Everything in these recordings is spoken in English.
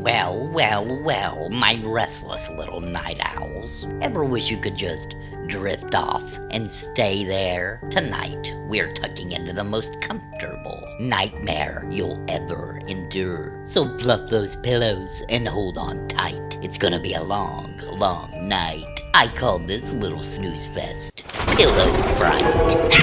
Well, my restless little night owls. Ever wish you could just drift off and stay there? Tonight, we're tucking into the most comfortable nightmare you'll ever endure. So fluff those pillows and hold on tight. It's gonna be a long night. I call this little snooze fest Pillow Fright.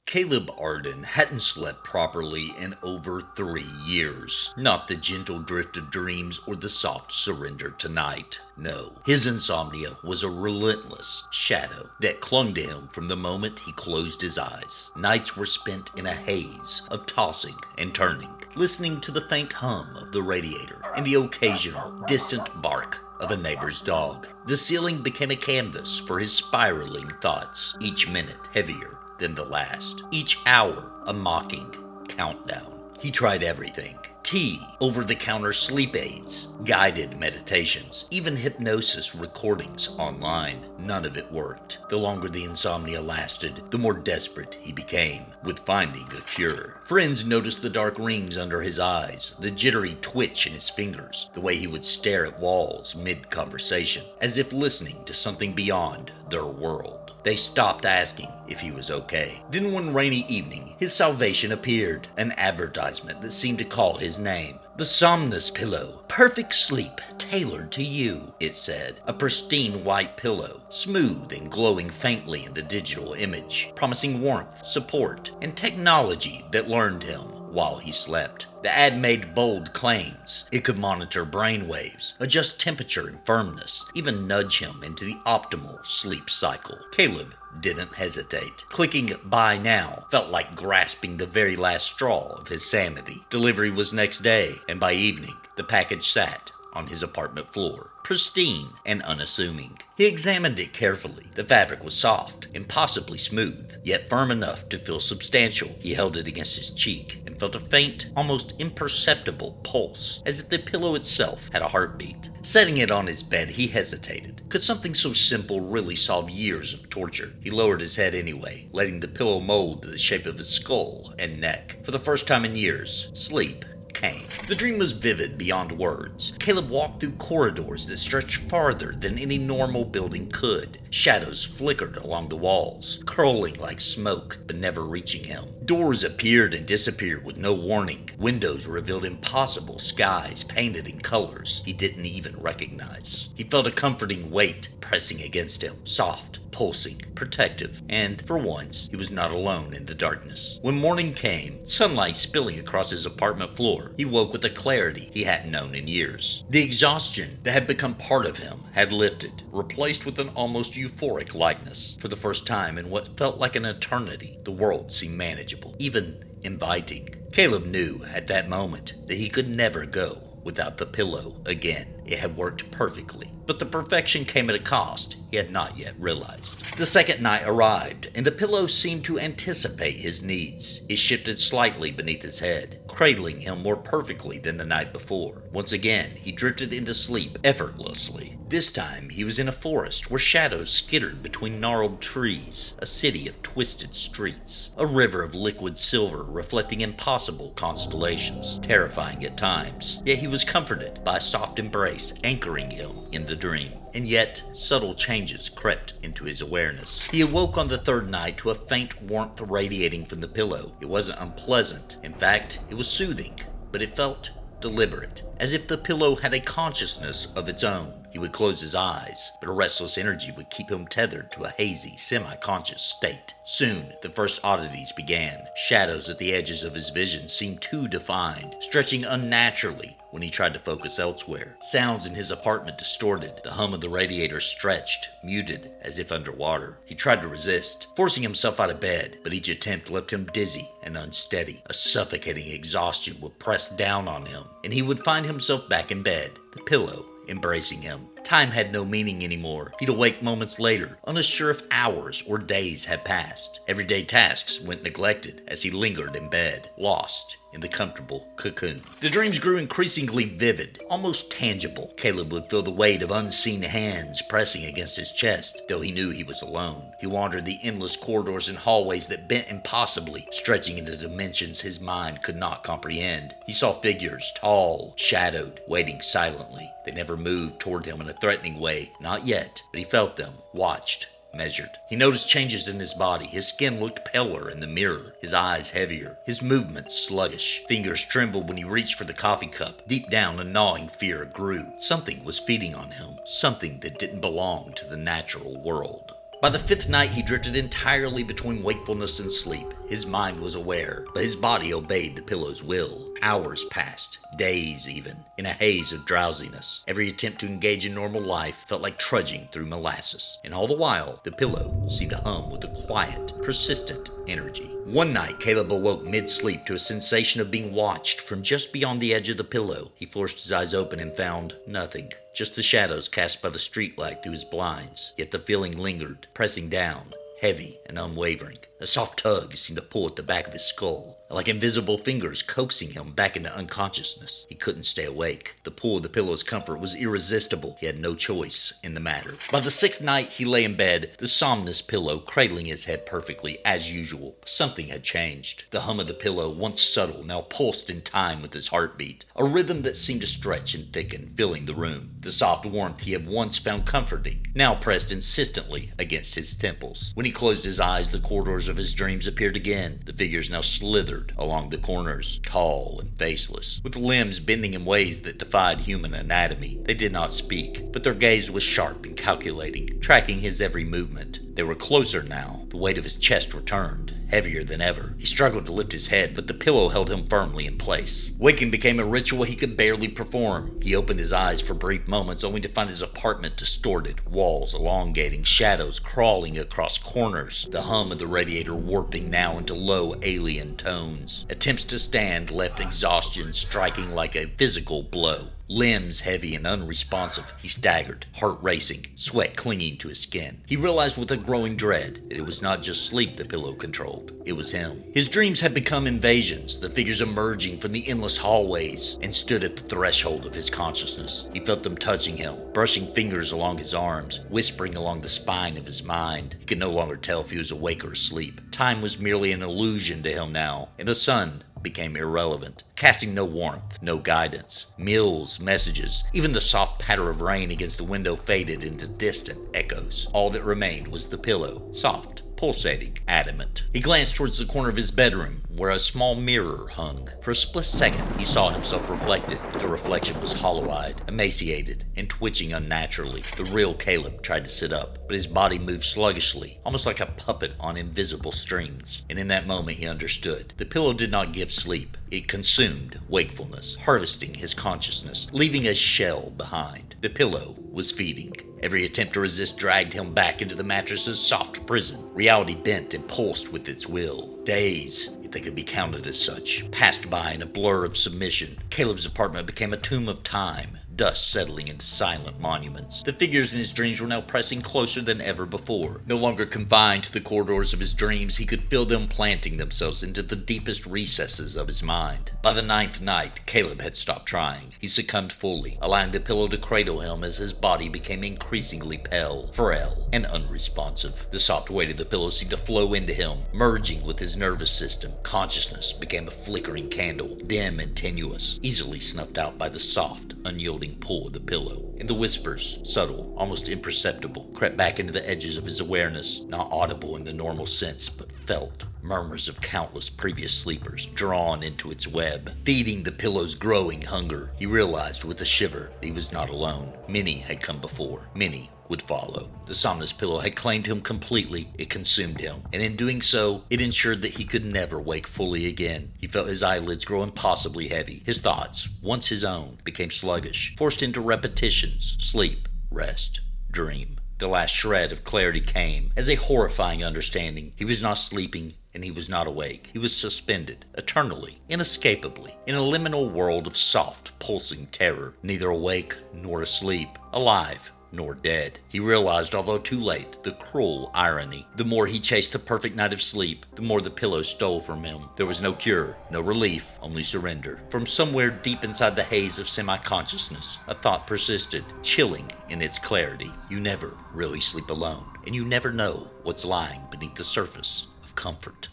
Caleb Arden hadn't slept properly in over 3 years. Not the gentle drift of dreams or the soft surrender to night. No, his insomnia was a relentless shadow that clung to him from the moment he closed his eyes. Nights were spent in a haze of tossing and turning, listening to the faint hum of the radiator and the occasional distant bark of a neighbor's dog. The ceiling became a canvas for his spiraling thoughts, each minute heavier than the last, each hour a mocking countdown. He tried everything. Tea, over-the-counter sleep aids, guided meditations, even hypnosis recordings online. None of it worked. The longer the insomnia lasted, the more desperate he became with finding a cure. Friends noticed the dark rings under his eyes, the jittery twitch in his fingers, the way he would stare at walls mid-conversation, as if listening to something beyond their world. They stopped asking if he was okay. Then one rainy evening, his salvation appeared, an advertisement that seemed to call his name. The Somnness pillow, perfect sleep, tailored to you, it said. A pristine white pillow, smooth and glowing faintly in the digital image, promising warmth, support, and technology that learned him while he slept. The ad made bold claims. It could monitor brain waves, adjust temperature and firmness, even nudge him into the optimal sleep cycle. Caleb didn't hesitate. Clicking buy now felt like grasping the very last straw of his sanity. Delivery was next day, and by evening, the package sat on his apartment floor, pristine and unassuming. He examined it carefully. The fabric was soft, impossibly smooth, yet firm enough to feel substantial. He held it against his cheek and felt a faint, almost imperceptible pulse, as if the pillow itself had a heartbeat. Setting it on his bed, he hesitated. Could something so simple really solve years of torture? He lowered his head anyway, letting the pillow mold to the shape of his skull and neck. For the first time in years, sleep came. The dream was vivid beyond words. Caleb walked through corridors that stretched farther than any normal building could. Shadows flickered along the walls, curling like smoke, but never reaching him. Doors appeared and disappeared with no warning. Windows revealed impossible skies painted in colors he didn't even recognize. He felt a comforting weight pressing against him, soft, pulsing, protective, and for once, he was not alone in the darkness. When morning came, sunlight spilling across his apartment floor, he woke with a clarity he hadn't known in years. The exhaustion that had become part of him had lifted, replaced with an almost euphoric lightness. For the first time in what felt like an eternity, the world seemed manageable, even inviting. Caleb knew at that moment that he could never go without the pillow again. It had worked perfectly, but the perfection came at a cost he had not yet realized. The second night arrived, and the pillow seemed to anticipate his needs. It shifted slightly beneath his head, cradling him more perfectly than the night before. Once again, he drifted into sleep effortlessly. This time, he was in a forest where shadows skittered between gnarled trees, a city of twisted streets, a river of liquid silver reflecting impossible constellations, terrifying at times. Yet he was comforted by a soft embrace anchoring him in the dream. And yet, subtle changes crept into his awareness. He awoke on the third night to a faint warmth radiating from the pillow. It wasn't unpleasant. In fact, it was soothing, but it felt deliberate, as if the pillow had a consciousness of its own. He would close his eyes, but a restless energy would keep him tethered to a hazy, semi-conscious state. Soon, the first oddities began. Shadows at the edges of his vision seemed too defined, stretching unnaturally when he tried to focus elsewhere. Sounds in his apartment distorted. The hum of the radiator stretched, muted, as if underwater. He tried to resist, forcing himself out of bed, but each attempt left him dizzy and unsteady. A suffocating exhaustion would press down on him, and he would find himself back in bed, the pillow embracing him. Time had no meaning anymore. He'd awake moments later, unsure if hours or days had passed. Everyday tasks went neglected as he lingered in bed, lost in the comfortable cocoon. The dreams grew increasingly vivid, almost tangible. Caleb would feel the weight of unseen hands pressing against his chest, though he knew he was alone. He wandered the endless corridors and hallways that bent impossibly, stretching into dimensions his mind could not comprehend. He saw figures, tall, shadowed, waiting silently. They never moved toward him in a threatening way, not yet, but he felt them, watched, measured. He noticed changes in his body. His skin looked paler in the mirror, his eyes heavier, his movements sluggish. Fingers trembled when he reached for the coffee cup. Deep down, a gnawing fear grew. Something was feeding on him, something that didn't belong to the natural world. By the fifth night, he drifted entirely between wakefulness and sleep. His mind was aware, but his body obeyed the pillow's will. Hours passed, days even, in a haze of drowsiness. Every attempt to engage in normal life felt like trudging through molasses. And all the while, the pillow seemed to hum with a quiet, persistent energy. One night, Caleb awoke mid-sleep to a sensation of being watched from just beyond the edge of the pillow. He forced his eyes open and found nothing. Just the shadows cast by the streetlight through his blinds. Yet the feeling lingered, pressing down, heavy and unwavering. A soft tug seemed to pull at the back of his skull, like invisible fingers coaxing him back into unconsciousness. He couldn't stay awake. The pull of the pillow's comfort was irresistible. He had no choice in the matter. By the sixth night, he lay in bed, the Somnness pillow cradling his head perfectly, as usual. Something had changed. The hum of the pillow, once subtle, now pulsed in time with his heartbeat, a rhythm that seemed to stretch and thicken, filling the room. The soft warmth he had once found comforting, now pressed insistently against his temples. When he closed his eyes, the corridors of his dreams appeared again. The figures now slithered along the corners, tall and faceless, with limbs bending in ways that defied human anatomy. They did not speak, but their gaze was sharp and calculating, tracking his every movement. They were closer now. The weight of his chest returned, heavier than ever. He struggled to lift his head, but the pillow held him firmly in place. Waking became a ritual he could barely perform. He opened his eyes for brief moments, only to find his apartment distorted, walls elongating, shadows crawling across corners, the hum of the radiator warping now into low alien tones. Attempts to stand left exhaustion striking like a physical blow. Limbs heavy and unresponsive, he staggered, heart racing, sweat clinging to his skin. He realized with a growing dread that it was not just sleep the pillow controlled, it was him. His dreams had become invasions, the figures emerging from the endless hallways, and stood at the threshold of his consciousness. He felt them touching him, brushing fingers along his arms, whispering along the spine of his mind. He could no longer tell if he was awake or asleep. Time was merely an illusion to him now, and the sun became irrelevant, casting no warmth, no guidance. Meals, messages, even the soft patter of rain against the window faded into distant echoes. All that remained was the pillow, soft, pulsating, adamant. He glanced towards the corner of his bedroom, where a small mirror hung. For a split second, he saw himself reflected, but the reflection was hollow-eyed, emaciated, and twitching unnaturally. The real Caleb tried to sit up, but his body moved sluggishly, almost like a puppet on invisible strings. And in that moment, he understood. The pillow did not give sleep. It consumed wakefulness, harvesting his consciousness, leaving a shell behind. The pillow was feeding. Every attempt to resist dragged him back into the mattress's soft prison. Reality bent and pulsed with its will. Days, if they could be counted as such, passed by in a blur of submission. Caleb's apartment became a tomb of time, dust settling into silent monuments. The figures in his dreams were now pressing closer than ever before. No longer confined to the corridors of his dreams, he could feel them planting themselves into the deepest recesses of his mind. By the ninth night, Caleb had stopped trying. He succumbed fully, allowing the pillow to cradle him as his body became increasingly pale, frail, and unresponsive. The soft weight of the pillow seemed to flow into him, merging with his nervous system. Consciousness became a flickering candle, dim and tenuous, easily snuffed out by the soft, unyielding pull of the pillow. And the whispers, subtle, almost imperceptible, crept back into the edges of his awareness, not audible in the normal sense, but felt. Murmurs of countless previous sleepers drawn into its web, feeding the pillow's growing hunger. He realized with a shiver that he was not alone. Many had come before. Many would follow. The Somnness pillow had claimed him completely. It consumed him, and in doing so, it ensured that he could never wake fully again. He felt his eyelids grow impossibly heavy. His thoughts, once his own, became sluggish, forced into repetitions. Sleep, rest, dream. The last shred of clarity came as a horrifying understanding. He was not sleeping, and he was not awake. He was suspended, eternally, inescapably, in a liminal world of soft, pulsing terror, neither awake nor asleep, alive, nor dead. He realized, although too late, the cruel irony. The more he chased the perfect night of sleep, the more the pillow stole from him. There was no cure, no relief, only surrender. From somewhere deep inside the haze of semi-consciousness, a thought persisted, chilling in its clarity. You never really sleep alone, and you never know what's lying beneath the surface of comfort.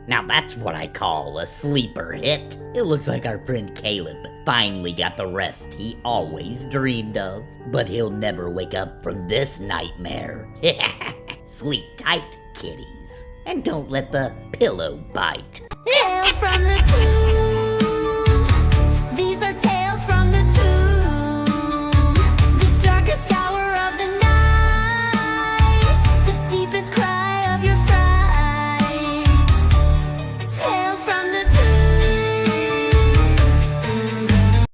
Now that's what I call a sleeper hit. It looks like our friend Caleb finally got the rest he always dreamed of. But he'll never wake up from this nightmare. Sleep tight, kitties. And don't let the pillow bite. Tales from the